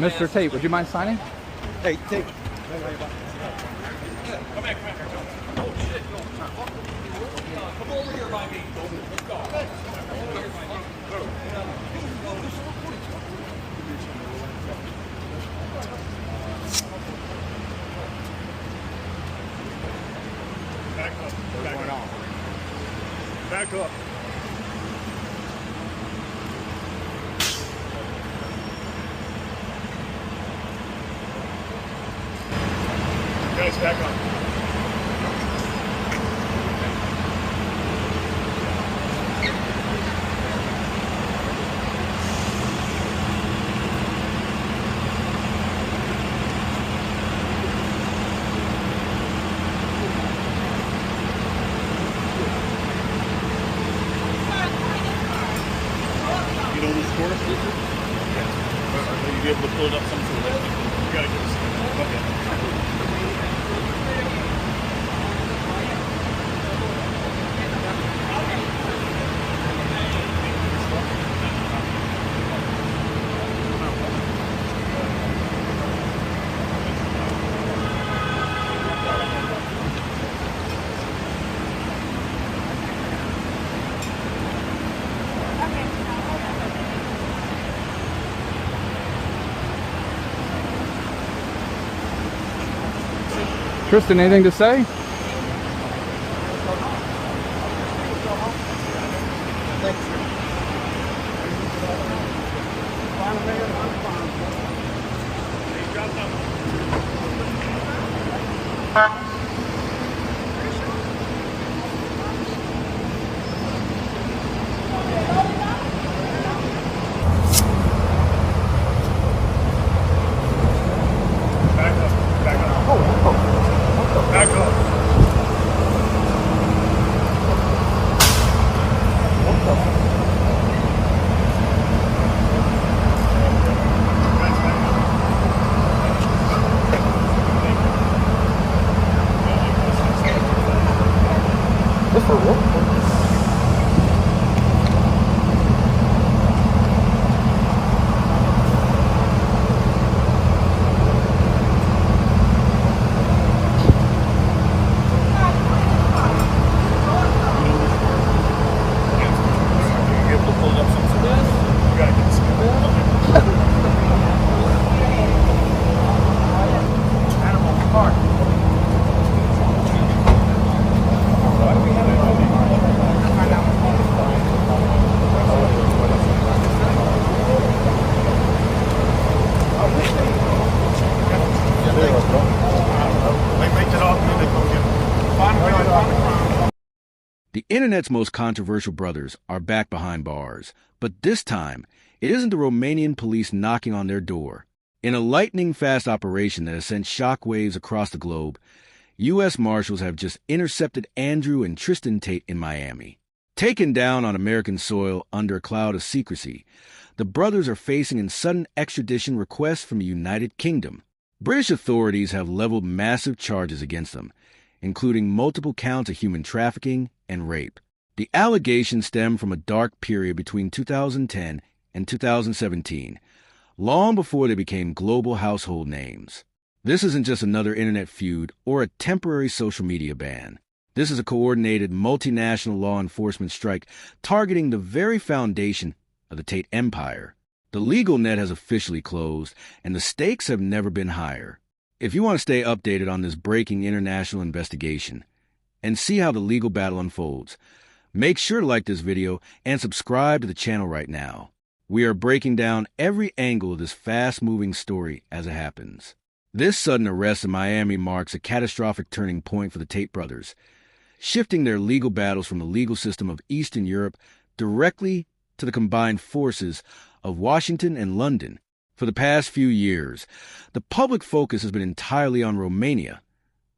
Mr. Tate, would you mind signing? Hey, Tate. Come back. Oh, shit. Come over here by me. Let's go. Back up. Back up. Guys, back up. You know this corner? Yeah. Are you able to pull it up some sort of way? You gotta get this. Okay. Tristan, anything to say? This for real? The internet's most controversial brothers are back behind bars, but this time, it isn't the Romanian police knocking on their door. In a lightning-fast operation that has sent shockwaves across the globe, U.S. Marshals have just intercepted Andrew and Tristan Tate in Miami. Taken down on American soil under a cloud of secrecy, the brothers are facing a sudden extradition request from the United Kingdom. British authorities have leveled massive charges against them, including multiple counts of human trafficking and rape. The allegations stem from a dark period between 2010 and 2017, long before they became global household names. This isn't just another internet feud or a temporary social media ban. This is a coordinated multinational law enforcement strike targeting the very foundation of the Tate empire. The legal net has officially closed, and the stakes have never been higher. If you want to stay updated on this breaking international investigation and see how the legal battle unfolds, make sure to like this video and subscribe to the channel right now. We are breaking down every angle of this fast-moving story as it happens. This sudden arrest in Miami marks a catastrophic turning point for the Tate brothers, shifting their legal battles from the legal system of Eastern Europe directly to the combined forces of Washington and London. For the past few years, the public focus has been entirely on Romania,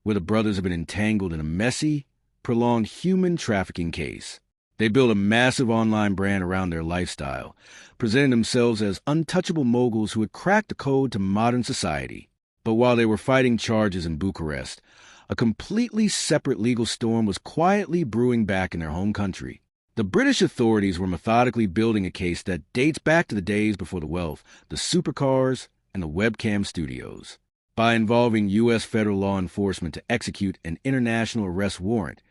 where the brothers have been entangled in a messy, prolonged human trafficking case. They built a massive online brand around their lifestyle, presenting themselves as untouchable moguls who had cracked the code to modern society. But while they were fighting charges in Bucharest, a completely separate legal storm was quietly brewing back in their home country. The British authorities were methodically building a case that dates back to the days before the wealth, the supercars, and the webcam studios. By involving U.S. federal law enforcement to execute an international arrest warrant,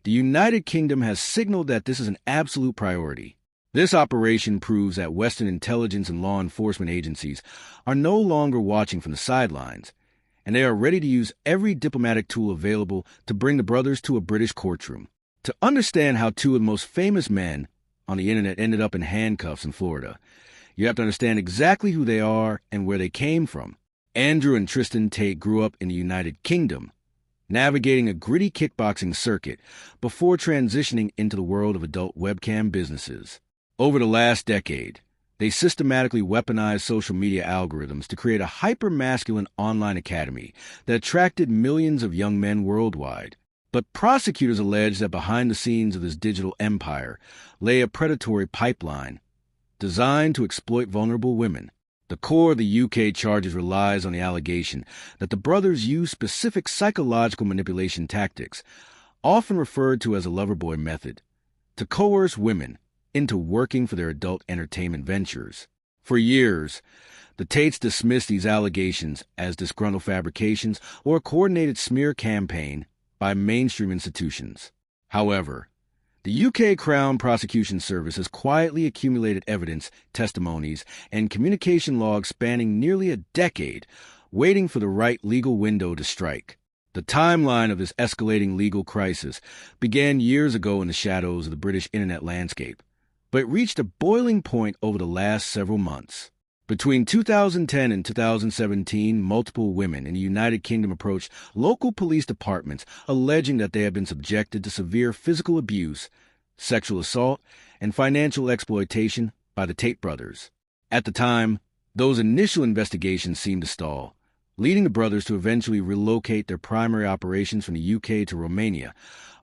the United Kingdom has signaled that this is an absolute priority. This operation proves that Western intelligence and law enforcement agencies are no longer watching from the sidelines, and they are ready to use every diplomatic tool available to bring the brothers to a British courtroom. To understand how two of the most famous men on the internet ended up in handcuffs in Florida, you have to understand exactly who they are and where they came from. Andrew and Tristan Tate grew up in the United Kingdom, navigating a gritty kickboxing circuit before transitioning into the world of adult webcam businesses. Over the last decade, they systematically weaponized social media algorithms to create a hyper-masculine online academy that attracted millions of young men worldwide. But prosecutors allege that behind the scenes of this digital empire lay a predatory pipeline designed to exploit vulnerable women. The core of the UK charges relies on the allegation that the brothers used specific psychological manipulation tactics, often referred to as a lover boy method, to coerce women into working for their adult entertainment ventures. For years, the Tates dismissed these allegations as disgruntled fabrications or a coordinated smear campaign by mainstream institutions. However, the UK Crown Prosecution Service has quietly accumulated evidence, testimonies, and communication logs spanning nearly a decade, waiting for the right legal window to strike. The timeline of this escalating legal crisis began years ago in the shadows of the British internet landscape, but it reached a boiling point over the last several months. Between 2010 and 2017, multiple women in the United Kingdom approached local police departments alleging that they had been subjected to severe physical abuse, sexual assault, and financial exploitation by the Tate brothers. At the time, those initial investigations seemed to stall, leading the brothers to eventually relocate their primary operations from the UK to Romania,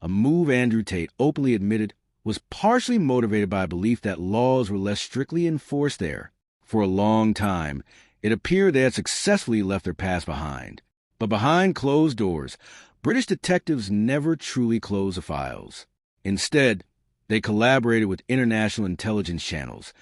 a move Andrew Tate openly admitted was partially motivated by a belief that laws were less strictly enforced there. For a long time, it appeared they had successfully left their past behind. But behind closed doors, British detectives never truly closed the files. Instead, they collaborated with international intelligence channels,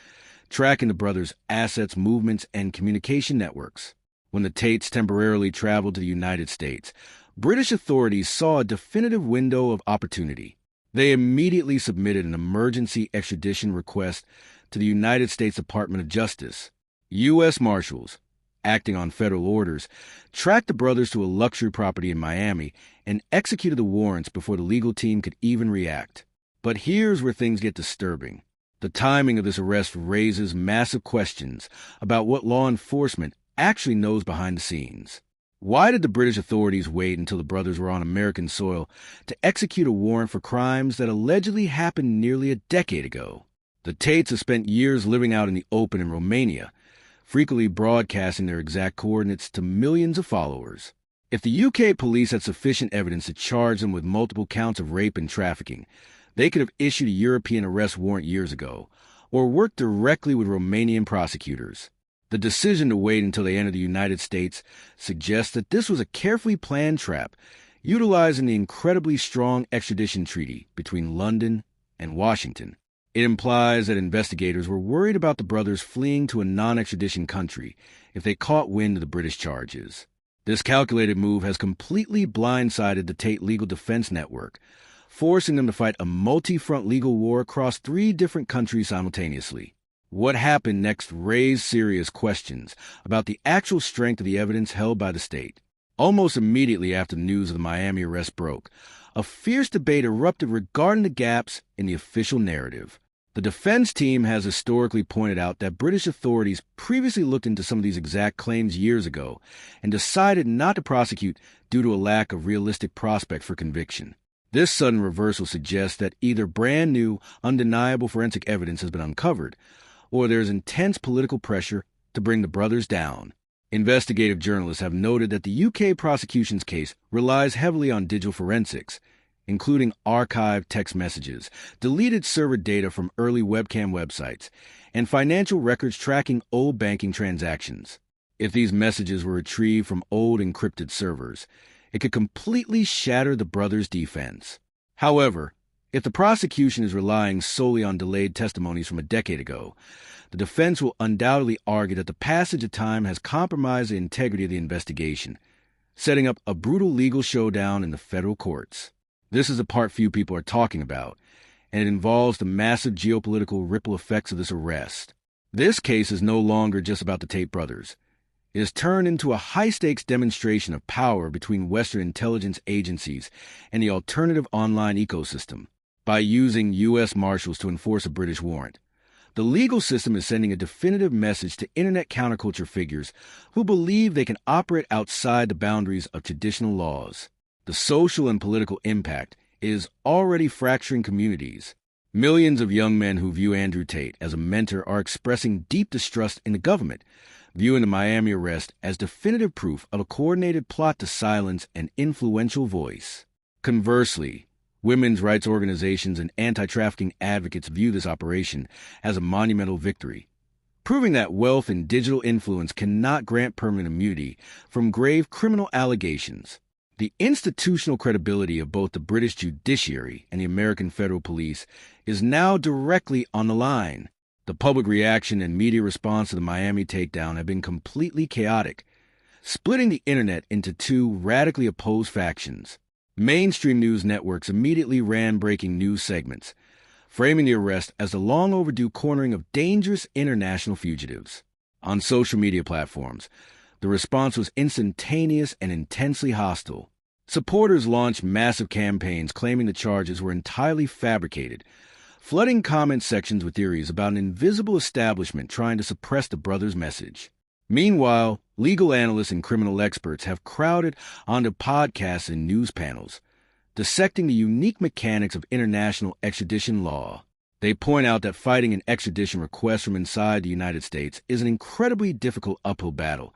tracking the brothers' assets, movements, and communication networks. When the Tates temporarily traveled to the United States, British authorities saw a definitive window of opportunity. They immediately submitted an emergency extradition request to the United States Department of Justice. U.S. Marshals, acting on federal orders, tracked the brothers to a luxury property in Miami and executed the warrants before the legal team could even react. But here's where things get disturbing. The timing of this arrest raises massive questions about what law enforcement actually knows behind the scenes. Why did the British authorities wait until the brothers were on American soil to execute a warrant for crimes that allegedly happened nearly a decade ago? The Tates have spent years living out in the open in Romania, frequently broadcasting their exact coordinates to millions of followers. If the UK police had sufficient evidence to charge them with multiple counts of rape and trafficking, they could have issued a European arrest warrant years ago, or worked directly with Romanian prosecutors. The decision to wait until they entered the United States suggests that this was a carefully planned trap, utilizing the incredibly strong extradition treaty between London and Washington. It implies that investigators were worried about the brothers fleeing to a non-extradition country if they caught wind of the British charges. This calculated move has completely blindsided the Tate legal defense network, forcing them to fight a multi-front legal war across 3 different countries simultaneously. What happened next raised serious questions about the actual strength of the evidence held by the state. Almost immediately after the news of the Miami arrest broke, a fierce debate erupted regarding the gaps in the official narrative. The defense team has historically pointed out that British authorities previously looked into some of these exact claims years ago and decided not to prosecute due to a lack of realistic prospect for conviction. This sudden reversal suggests that either brand new, undeniable forensic evidence has been uncovered, or there is intense political pressure to bring the brothers down. Investigative journalists have noted that the UK prosecution's case relies heavily on digital forensics, including archived text messages, deleted server data from early webcam websites, and financial records tracking old banking transactions. If these messages were retrieved from old encrypted servers, it could completely shatter the brothers' defense. However, If the prosecution is relying solely on delayed testimonies from a decade ago, the defense will undoubtedly argue that the passage of time has compromised the integrity of the investigation, setting up a brutal legal showdown in the federal courts. This is the part few people are talking about, and it involves the massive geopolitical ripple effects of this arrest. This case is no longer just about the Tate brothers. It has turned into a high-stakes demonstration of power between Western intelligence agencies and the alternative online ecosystem. By using U.S. Marshals to enforce a British warrant, the legal system is sending a definitive message to internet counterculture figures who believe they can operate outside the boundaries of traditional laws. The social and political impact is already fracturing communities. Millions of young men who view Andrew Tate as a mentor are expressing deep distrust in the government, viewing the Miami arrest as definitive proof of a coordinated plot to silence an influential voice. Conversely, women's rights organizations and anti-trafficking advocates view this operation as a monumental victory, proving that wealth and digital influence cannot grant permanent immunity from grave criminal allegations. The institutional credibility of both the British judiciary and the American federal police is now directly on the line. The public reaction and media response to the Miami takedown have been completely chaotic, splitting the internet into two radically opposed factions. Mainstream news networks immediately ran breaking news segments, framing the arrest as the long overdue cornering of dangerous international fugitives. On social media platforms, the response was instantaneous and intensely hostile. Supporters launched massive campaigns claiming the charges were entirely fabricated, flooding comment sections with theories about an invisible establishment trying to suppress the brothers' message. Meanwhile, legal analysts and criminal experts have crowded onto podcasts and news panels, dissecting the unique mechanics of international extradition law. They point out that fighting an extradition request from inside the United States is an incredibly difficult uphill battle,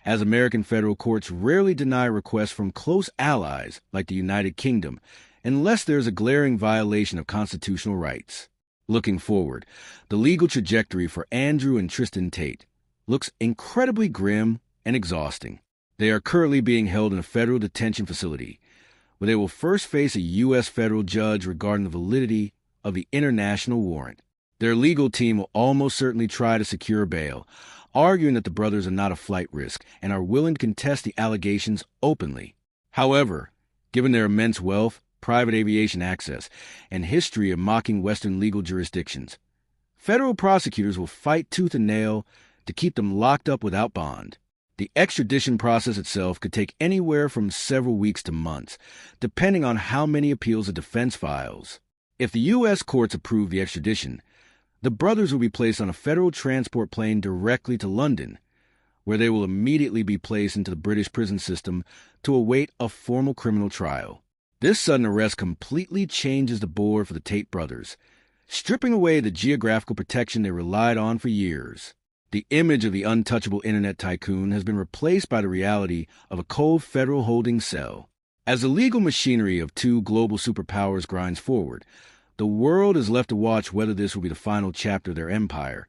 as American federal courts rarely deny requests from close allies like the United Kingdom, unless there is a glaring violation of constitutional rights. Looking forward, the legal trajectory for Andrew and Tristan Tate looks incredibly grim and exhausting. They are currently being held in a federal detention facility, where they will first face a U.S. federal judge regarding the validity of the international warrant. Their legal team will almost certainly try to secure bail, arguing that the brothers are not a flight risk and are willing to contest the allegations openly. However, given their immense wealth, private aviation access, and history of mocking Western legal jurisdictions, federal prosecutors will fight tooth and nail to keep them locked up without bond. The extradition process itself could take anywhere from several weeks to months, depending on how many appeals the defense files. If the U.S. courts approve the extradition, the brothers will be placed on a federal transport plane directly to London, where they will immediately be placed into the British prison system to await a formal criminal trial. This sudden arrest completely changes the board for the Tate brothers, stripping away the geographical protection they relied on for years. The image of the untouchable internet tycoon has been replaced by the reality of a cold federal holding cell. As the legal machinery of two global superpowers grinds forward, the world is left to watch whether this will be the final chapter of their empire,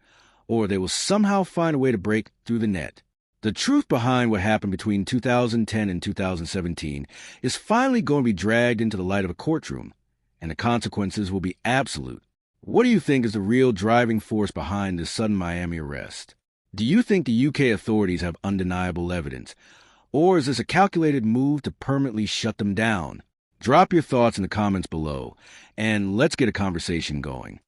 or they will somehow find a way to break through the net. The truth behind what happened between 2010 and 2017 is finally going to be dragged into the light of a courtroom, and the consequences will be absolute. What do you think is the real driving force behind this sudden Miami arrest? Do you think the UK authorities have undeniable evidence, or is this a calculated move to permanently shut them down? Drop your thoughts in the comments below, and let's get a conversation going.